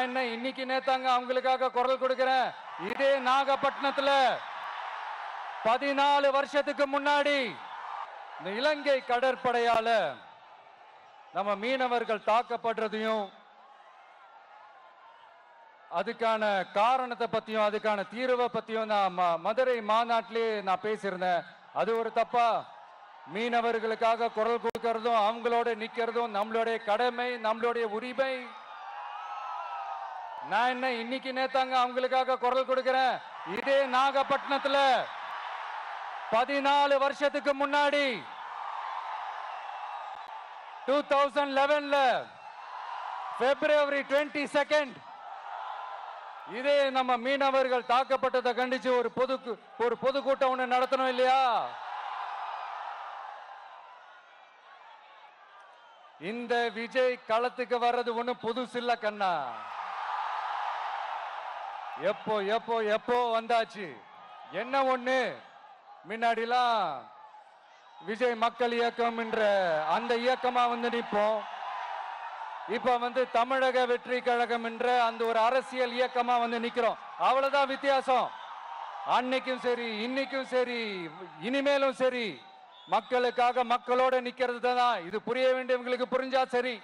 என்ன இன்னைக்கு நேத்தாங்க அவங்களுக்காக குரல் கொடுக்கிறேன். இதே நாகப்பட்டினத்துல 14 வருஷத்துக்கு முன்னாடி இந்த இலங்கை கடற்படையால நம்ம மீனவர்கள் தாக்கப்படுறதையும் அதுக்கான காரணத்தை பத்தியும் அதுக்கான தீர்வை பத்தியும் நான் மதுரை மாநாட்டிலே நான் பேசியிருந்தேன். அது ஒரு தப்பா? மீனவர்களுக்காக குரல் கொடுக்கறதும் அவங்களோட நிக்கிறதும் நம்மளுடைய கடமை, நம்மளுடைய உரிமை. நான் என்ன இன்னைக்கு நேத்தாங்க அவங்களுக்காக குரல் கொடுக்கிறேன். இதே நாகப்பட்டினத்துல 14 வருஷத்துக்கு முன்னாடி 2011 February 22 இதே நம்ம மீனவர்கள் தாக்கப்பட்டதை கண்டிச்சு ஒரு பொதுக்கூட்டம் ஒண்ணு நடத்தணும் இல்லையா? இந்த விஜய் களத்துக்கு வர்றது ஒண்ணு புதுசு இல்ல கண்ணா. எப்போ எப்போ எப்போ வந்தாச்சு. என்ன ஒண்ணு, முன்னாடிலாம் விஜய் மக்கள் இயக்கம் என்ற அந்த இயக்கமா நிற்போம். இப்ப தமிழக வெற்றி கழகம் என்ற அந்த ஒரு அரசியல் இயக்கமா நிக்கிறோம். அவ்வளவுதான் வித்தியாசம். அன்னைக்கும் சரி, இன்னைக்கும் சரி, இனிமேலும் சரி, மக்களுக்காக மக்களோட நிக்கிறது தான். இது புரிய வேண்டியவங்களுக்கு புரிஞ்சா சரி.